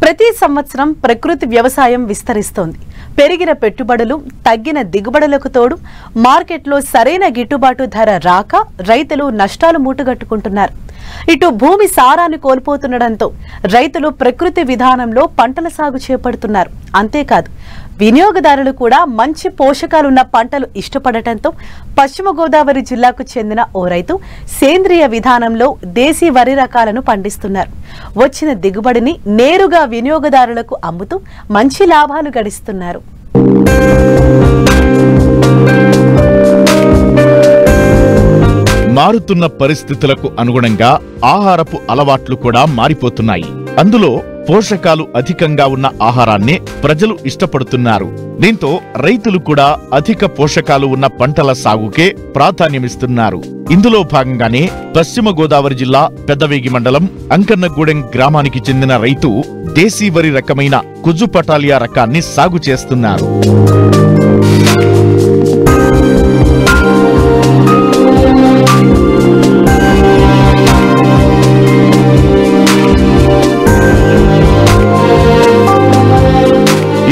ప్రతి సంవత్సరం ప్రకృతి వ్యవసాయం విస్తరిస్తోంది. పెరిగిన పెట్టుబడులు, తగ్గిన దిగుబడులకు తోడు మార్కెట్లో సరైన గిట్టుబాటు ధర రాక రైతులు నష్టాలు మూటగట్టుకుంటున్నారు. ఇటు భూమి సారాన్ని కోల్పోతుండటంతో రైతులు ప్రకృతి విధానంలో పంటల సాగు చేపడుతున్నారు. అంతేకాదు వినియోగదారులు కూడా మంచి పోషకాలున్న పంటలు ఇష్టపడటంతో పశ్చిమ గోదావరి జిల్లాకు చెందిన ఓ రైతు సేంద్రియ విధానంలో దేశీ వరి రకాలను పండిస్తున్నారు. వచ్చిన దిగుబడిని నేరుగా వినియోగదారులకు అమ్ముతూ మంచి లాభాలు గడిస్తున్నారు. మారుతున్న పరిస్థితులకు అనుగుణంగా ఆహారపు అలవాట్లు కూడా మారిపోతున్నాయి. అందులో పోషకాలు అధికంగా ఉన్న ఆహారాన్నే ప్రజలు ఇష్టపడుతున్నారు. దీంతో రైతులు కూడా అధిక పోషకాలు ఉన్న పంటల సాగుకే ప్రాధాన్యమిస్తున్నారు. ఇందులో భాగంగానే పశ్చిమ గోదావరి జిల్లా పెద్దవేగి మండలం అంకన్నగూడెం గ్రామానికి చెందిన రైతు దేశీ వరి రకమైన కుజు పటాలియా రకాన్ని సాగు చేస్తున్నారు.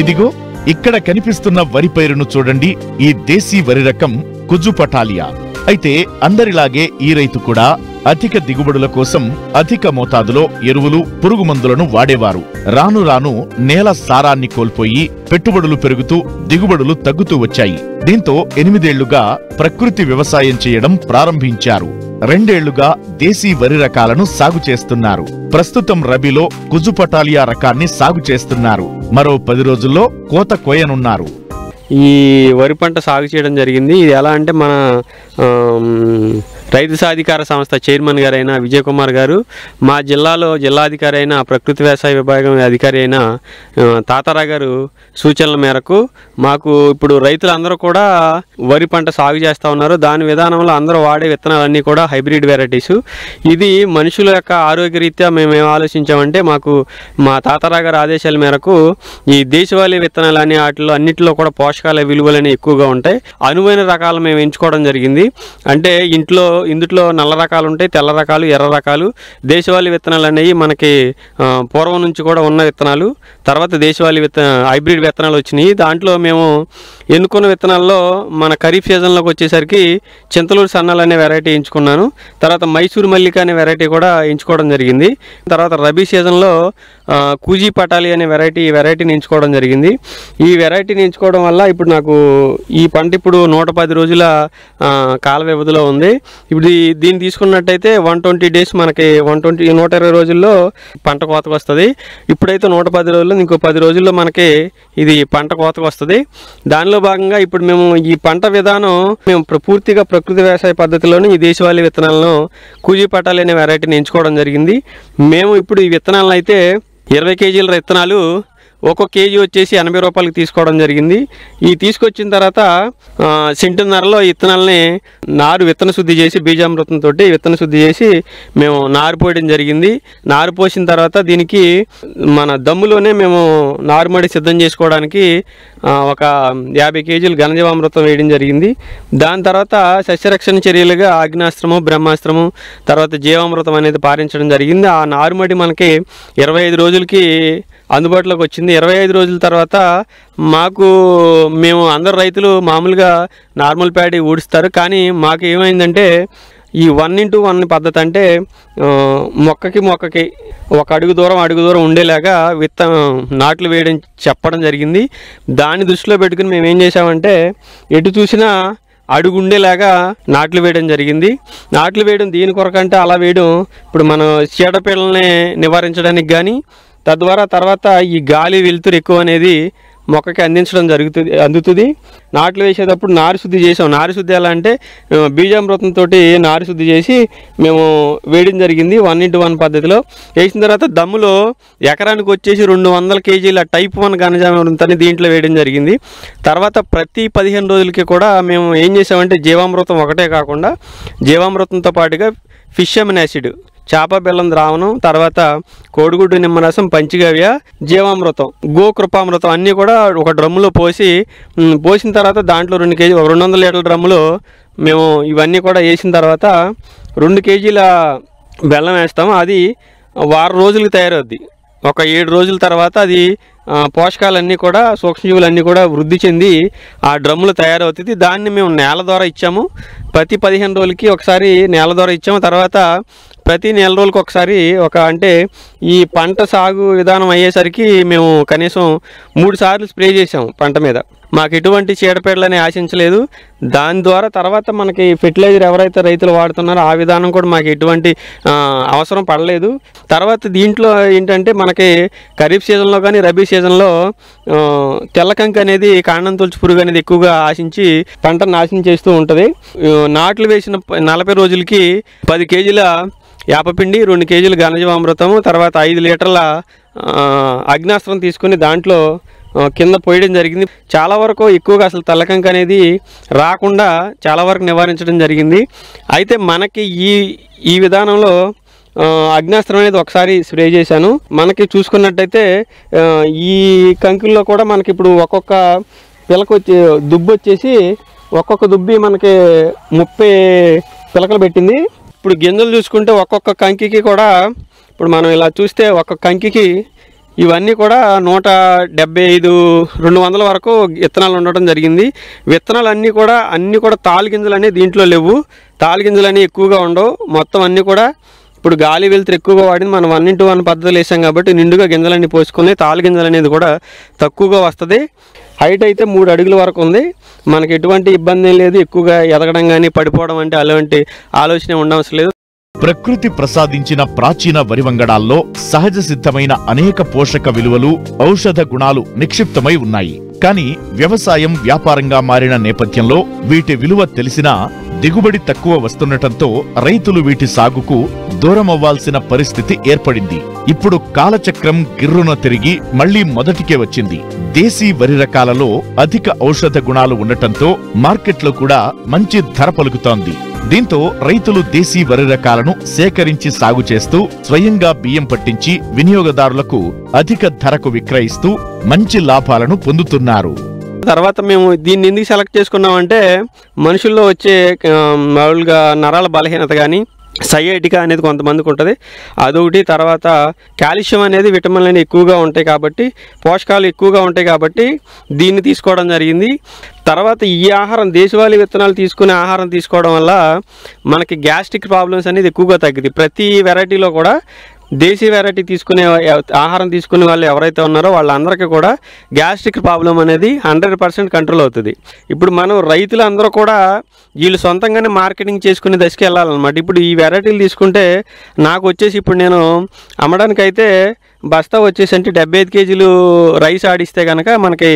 ఇదిగో ఇక్కడ కనిపిస్తున్న వరి పైరును చూడండి. ఈ దేశీ వరి రకం కుజు పటాలియా. అయితే అందరిలాగే ఈ రైతు కూడా అధిక దిగుబడుల కోసం అధిక మోతాదులో ఎరువులు, పురుగు మందులను వాడేవారు. రాను రాను నేల సారాన్ని కోల్పోయి పెట్టుబడులు పెరుగుతూ దిగుబడులు తగ్గుతూ వచ్చాయి. దీంతో 8 ఏళ్లుగా ప్రకృతి వ్యవసాయం చేయడం ప్రారంభించారు. 2 ఏళ్లుగా దేశీ వరి రకాలను సాగు చేస్తున్నారు. ప్రస్తుతం రబీలో కుజు పటాలియా రకాన్ని సాగు చేస్తున్నారు. మరో 10 రోజుల్లో కోత కోయనున్నారు. ఈ వరి పంట సాగు చేయడం జరిగింది. ఇది ఎలా అంటే మన రైతు సాధికార సంస్థ చైర్మన్ గారైన విజయ్ కుమార్ గారు, మా జిల్లాలో జిల్లాధికారి అయిన ప్రకృతి వ్యవసాయ విభాగం అధికారి అయిన తాతారా గారు సూచనల మేరకు మాకు ఇప్పుడు రైతులందరూ కూడా వరి పంట సాగు చేస్తూ ఉన్నారు. దాని విధానంలో అందరూ వాడే విత్తనాలన్నీ కూడా హైబ్రిడ్ వెరైటీస్. ఇది మనుషుల యొక్క ఆరోగ్యరీత్యా మేము ఏం ఆలోచించామంటే మాకు మా తాతారా గారి ఆదేశాల మేరకు ఈ దేశవాళీ విత్తనాలని వాటిలో అన్నింటిలో కూడా పోషకాల విలువలని ఎక్కువగా ఉంటాయి. అనువైన రకాలు మేము ఎంచుకోవడం జరిగింది. అంటే ఇందులో నల్ల రకాలు ఉంటాయి, తెల్ల రకాలు, ఎర్ర రకాలు. దేశవాళీ విత్తనాలు అనేవి మనకి పూర్వం నుంచి కూడా ఉన్న విత్తనాలు. తర్వాత దేశవాళీ హైబ్రిడ్ విత్తనాలు వచ్చినాయి. దాంట్లో మేము ఎన్నుకున్న విత్తనాల్లో మన ఖరీఫ్ సీజన్లోకి వచ్చేసరికి చింతలూరు సన్నాలు అనే వెరైటీ ఎంచుకున్నాను. తర్వాత మైసూరు మల్లిక అనే వెరైటీ కూడా ఎంచుకోవడం జరిగింది. తర్వాత రబీ సీజన్లో కుజీ పటాలి అనే వెరైటీని ఎంచుకోవడం జరిగింది. ఈ వెరైటీని ఎంచుకోవడం వల్ల ఇప్పుడు నాకు ఈ పంట ఇప్పుడు 110 రోజుల కాల వ్యవధిలో ఉంది. ఇప్పుడు దీన్ని తీసుకున్నట్టయితే 120 డేస్ మనకి 120 రోజుల్లో పంట కోతకు వస్తుంది. ఇప్పుడైతే 110 రోజుల్లో ఇంకో 10 రోజుల్లో మనకి ఇది పంట కోతకు వస్తుంది. దానిలో భాగంగా ఇప్పుడు మేము ఈ పంట విధానం మేము పూర్తిగా ప్రకృతి వ్యవసాయ పద్ధతిలోనే ఈ దేశవాళీ విత్తనాలను కుజీ పటాలి అనే వెరైటీని ఎంచుకోవడం జరిగింది. మేము ఇప్పుడు ఈ విత్తనాలను అయితే 20 కేజీల విత్తనాలు ఒక్కో కేజీ వచ్చేసి 80 రూపాయలకి తీసుకోవడం జరిగింది. ఈ తీసుకొచ్చిన తర్వాత సెంటున్నరలో విత్తనాలని విత్తన శుద్ధి చేసి బీజామృతంతో విత్తన శుద్ధి చేసి మేము నారు పోయడం జరిగింది. నారు పోసిన తర్వాత దీనికి మన దమ్ములోనే మేము నారుమడి సిద్ధం చేసుకోవడానికి ఒక 50 కేజీలు ఘనజీవామృతం వేయడం జరిగింది. దాని తర్వాత సస్యరక్షణ చర్యలుగా ఆగ్నేయాస్త్రము, బ్రహ్మాస్త్రము, తర్వాత జీవామృతం అనేది పారించడం జరిగింది. ఆ నారుమడి మనకి 25 రోజులకి అందుబాటులోకి వచ్చింది. 25 రోజుల తర్వాత మేము అందరు రైతులు మామూలుగా నార్మల్ ప్యాడీ ఊడుస్తారు. కానీ మాకు ఏమైందంటే ఈ 1:1 పద్ధతి అంటే మొక్కకి ఒక అడుగు దూరం ఉండేలాగా నాట్లు వేయడం చెప్పడం జరిగింది. దాన్ని దృష్టిలో పెట్టుకుని మేము ఏం చేసామంటే ఎటు చూసినా అడుగు ఉండేలాగా నాట్లు వేయడం జరిగింది. నాట్లు వేయడం దీని కొరకంటే అలా వేయడం ఇప్పుడు మనం చీడపీడల్ని నివారించడానికి కానీ తద్వారా తర్వాత ఈ గాలి వెలుతురు ఎక్కువ అనేది మొక్కకి అందుతుంది. నాట్లు వేసేటప్పుడు నారు శుద్ధి చేసాం. నారు శుద్ధి ఎలా అంటే బీజామృతంతో నారు శుద్ధి చేసి మేము వేయడం జరిగింది 1:1 పద్ధతిలో. వేసిన తర్వాత దమ్ములో ఎకరానికి వచ్చేసి 200 కేజీల టైప్ 1 ఘనజీవామృతాన్ని దీంట్లో వేయడం జరిగింది. తర్వాత ప్రతి 15 రోజులకి కూడా మేము ఏం చేసామంటే జీవామృతం ఒకటే కాకుండా జీవామృతంతో పాటుగా ఫిష్ అమినో యాసిడ్, చేప బెల్లం ద్రావణం, తర్వాత కోడిగుడ్డు నిమ్మరసం, పంచగవ్య, జీవామృతం, గోకృపామృతం అన్నీ కూడా ఒక డ్రమ్ములో పోసిన తర్వాత దాంట్లో 200 లీటర్ల డ్రమ్ములో మేము ఇవన్నీ కూడా వేసిన తర్వాత 2 కేజీల బెల్లం వేస్తాము. అది వారం రోజులకు తయారవుద్ది. ఒక 7 రోజుల తర్వాత అది పోషకాలన్నీ కూడా సూక్ష్మజీవులన్నీ కూడా వృద్ధి చెంది ఆ డ్రమ్ములు తయారవుతుంది. దాన్ని మేము నేల ద్వారా ఇచ్చాము. ప్రతి 15 రోజులకి ఒకసారి నేల ద్వారా ఇచ్చాము. తర్వాత ప్రతి నెల రోజులకు ఒకసారి అంటే ఈ పంట సాగు విధానం అయ్యేసరికి మేము కనీసం 3 సార్లు స్ప్రే చేసాము పంట మీద. మాకు ఎటువంటి చీడపీడలని ఆశించలేదు. దాని ద్వారా తర్వాత మనకి ఫెర్టిలైజర్ ఎవరైతే రైతులు వాడుతున్నారో ఆ విధానం కూడా మాకు ఎటువంటి అవసరం పడలేదు. తర్వాత దీంట్లో ఏంటంటే మనకి ఖరీఫ్ సీజన్లో కానీ రబీ సీజన్లో తెల్లకంకి అనేది కాండం తొలుచు పురుగు అనేది ఎక్కువగా ఆశించి పంటను నాశనం చేస్తూ ఉంటుంది. నాట్లు వేసిన 40 రోజులకి 10 కేజీల యాపపిండి, 2 కేజీల ఘనజీవామృతము, తర్వాత 5 లీటర్ల అగ్నాస్త్రం తీసుకుని దాంట్లో కింద పోయడం జరిగింది. చాలా వరకు ఎక్కువగా అసలు తెల్లకంకి అనేది రాకుండా చాలా వరకు నివారించడం జరిగింది. అయితే మనకి ఈ విధానంలో అగ్నాస్త్రం అనేది ఒకసారి స్ప్రే చేశాను. మనకి చూసుకున్నట్టయితే ఈ కంకుల్లో కూడా మనకి ఇప్పుడు ఒక్కొక్క పిలకు దుబ్బు వచ్చేసి ఒక్కొక్క దుబ్బి మనకి 30 పిలకలు పెట్టింది. ఇప్పుడు గింజలు చూసుకుంటే ఒక్కొక్క కంకికి కూడా ఇప్పుడు మనం ఇలా చూస్తే ఒక్కొక్క కంకికి ఇవన్నీ కూడా 175-200 వరకు విత్తనాలు ఉండటం జరిగింది. విత్తనాలు అన్నీ కూడా తాలు గింజలు అనేవి దీంట్లో లేవు. తాలు గింజలు అనేవి ఎక్కువగా ఉండవు. మొత్తం అన్నీ కూడా ఇప్పుడు గాలి వెలుతురు ఎక్కువగా వాడింది. మనం 1:1 పద్ధతులు వేసాం కాబట్టి నిండుగా గింజలన్నీ పోసుకుని తాలు గింజలు అనేది కూడా తక్కువగా వస్తుంది. హైట్ అయితే 3 అడుగుల వరకు ఉంది. మనకి ఎటువంటి ఇబ్బంది లేదు. ఎక్కువగా ఎదగడం కానీ పడిపోవడం అంటే అలాంటి ఆలోచన ఉండవలసిన లేదు. ప్రకృతి ప్రసాదించిన ప్రాచీన వరి వంగడాల్లో సహజ సిద్ధమైన అనేక పోషక విలువలు, ఔషధ గుణాలు నిక్షిప్తమై ఉన్నాయి. కానీ వ్యవసాయం వ్యాపారంగా మారిన నేపథ్యంలో వీటి విలువ తెలిసినా దిగుబడి తక్కువ వస్తుండటంతో రైతులు వీటి సాగుకు దూరమవ్వాల్సిన పరిస్థితి ఏర్పడింది. ఇప్పుడు కాలచక్రం గిర్రున తిరిగి మళ్లీ మొదటికే వచ్చింది. దేశీ వరి రకాలలో అధిక ఔషధ గుణాలు ఉండటంతో మార్కెట్లో కూడా మంచి ధర పలుకుతోంది. దీంతో రైతులు దేశీ వరి రకాలను సేకరించి సాగు చేస్తూ స్వయంగా బియ్యం పట్టించి వినియోగదారులకు అధిక ధరకు విక్రయిస్తూ మంచి లాభాలను పొందుతున్నారు. తర్వాత మేము దీన్ని ఎందుకు సెలెక్ట్ చేసుకున్నామంటే మనుషుల్లో వచ్చే మామూలుగా నరాల బలహీనత కానీ సైయాటికా అనేది కొంతమందికి ఉంటుంది, అదొకటి. తర్వాత కాల్షియం అనేది విటమిన్లు అనేవి ఎక్కువగా ఉంటాయి కాబట్టి, పోషకాలు ఎక్కువగా ఉంటాయి కాబట్టి దీన్ని తీసుకోవడం జరిగింది. తర్వాత ఈ ఆహారం దేశవాళీ విత్తనాలు తీసుకునే ఆహారం తీసుకోవడం వల్ల మనకి గ్యాస్ట్రిక్ ప్రాబ్లమ్స్ అనేది ఎక్కువగా తగ్గుతాయి. ప్రతి వెరైటీలో కూడా దేశీ వెరైటీ తీసుకునే ఆహారం తీసుకునే వాళ్ళు ఎవరైతే ఉన్నారో వాళ్ళందరికీ కూడా గ్యాస్ట్రిక్ ప్రాబ్లం అనేది 100% కంట్రోల్ అవుతుంది. ఇప్పుడు మనం రైతులందరూ కూడా వీళ్ళు సొంతంగానే మార్కెటింగ్ చేసుకునే దశకి వెళ్ళాలన్నమాట. ఇప్పుడు ఈ వెరైటీలు తీసుకుంటే నాకు వచ్చేసి ఇప్పుడు నేను అమ్మడానికైతే బస్తా వచ్చేసి అంటే 75 కేజీలు రైస్ ఆడిస్తే కనుక మనకి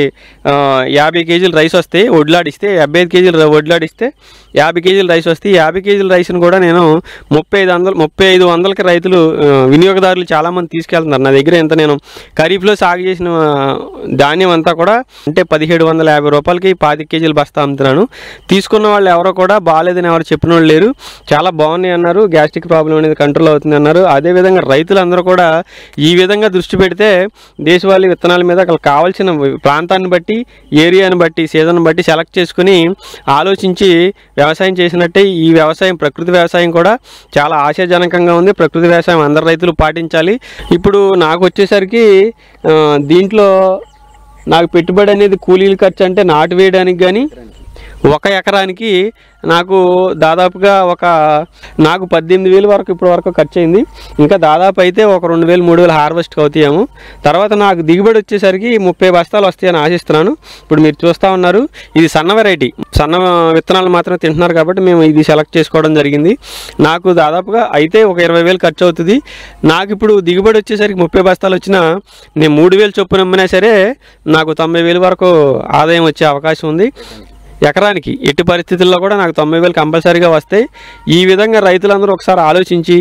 50 కేజీలు రైస్ వస్తాయి. వడ్లాడిస్తే 75 కేజీలు వడ్లాడిస్తే 50 కేజీలు రైస్ వస్తాయి. 50 కేజీల రైస్ని కూడా నేను 3500కి రైతులు వినియోగదారులు చాలామంది తీసుకెళ్తున్నారు. నా దగ్గర ఎంత నేను ఖరీఫ్లో సాగు చేసిన ధాన్యం అంతా కూడా అంటే 1750 రూపాయలకి 25 కేజీలు బస్తా అమ్ముతున్నాను. తీసుకున్న వాళ్ళు ఎవరో కూడా బాగాలేదని ఎవరు చెప్పిన వాళ్ళు లేరు. చాలా బాగున్నాయి అన్నారు. గ్యాస్ట్రిక్ ప్రాబ్లం అనేది కంట్రోల్ అవుతుంది అన్నారు. అదేవిధంగా రైతులందరూ కూడా ఈ విధంగా దృష్టి పెడితే దేశవాళీ విత్తనాల మీద కావాల్సిన ప్రాంతాన్ని బట్టి, ఏరియాని బట్టి, సీజన్ బట్టి సెలెక్ట్ చేసుకుని ఆలోచించి వ్యవసాయం చేసినట్టే ఈ వ్యవసాయం ప్రకృతి వ్యవసాయం కూడా చాలా ఆశాజనకంగా ఉంది. ప్రకృతి వ్యవసాయం అందరు రైతులు పాటించాలి. ఇప్పుడు నాకు వచ్చేసరికి దీంట్లో నాకు పెట్టుబడి అనేది కూలీల ఖర్చు అంటే నాటు వేయడానికి కానీ 1 ఎకరానికి నాకు దాదాపుగా నాకు 18,000 వరకు ఇప్పటి వరకు ఖర్చు అయింది. ఇంకా దాదాపు అయితే ఒక 2,000-3,000 హార్వెస్ట్కి అవుతాయేమో. తర్వాత నాకు దిగుబడి వచ్చేసరికి 30 బస్తాలు వస్తాయని ఆశిస్తున్నాను. ఇప్పుడు మీరు చూస్తూ ఉన్నారు, ఇది సన్న వెరైటీ, సన్న విత్తనాలు మాత్రం తింటున్నారు కాబట్టి మేము ఇది సెలెక్ట్ చేసుకోవడం జరిగింది. నాకు దాదాపుగా అయితే ఒక 20,000 ఖర్చు అవుతుంది. నాకు ఇప్పుడు దిగుబడి వచ్చేసరికి 30 బస్తాలు వచ్చినా నేను 3,000 చొప్పున అమ్మినా సరే నాకు 90,000 వరకు ఆదాయం వచ్చే అవకాశం ఉంది. ఎకరానికి ఎట్టి పరిస్థితుల్లో కూడా నాకు 90,000 కంపల్సరీగా వస్తాయి. ఈ విధంగా రైతులందరూ ఒకసారి ఆలోచించి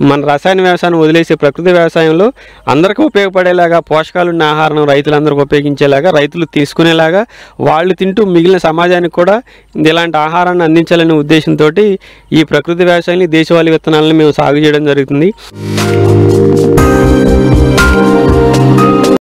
మన రసాయన వ్యవసాయాన్ని వదిలేసి ప్రకృతి వ్యవసాయంలో అందరికీ ఉపయోగపడేలాగా పోషకాలున్న ఆహారం రైతులందరికీ ఉపయోగించేలాగా, రైతులు తీసుకునేలాగా, వాళ్ళు తింటూ మిగిలిన సమాజానికి కూడా ఇలాంటి ఆహారాన్ని అందించాలనే ఉద్దేశంతో ఈ ప్రకృతి వ్యవసాయాన్ని దేశవాళీ విత్తనాలను మేము సాగు చేయడం జరుగుతుంది.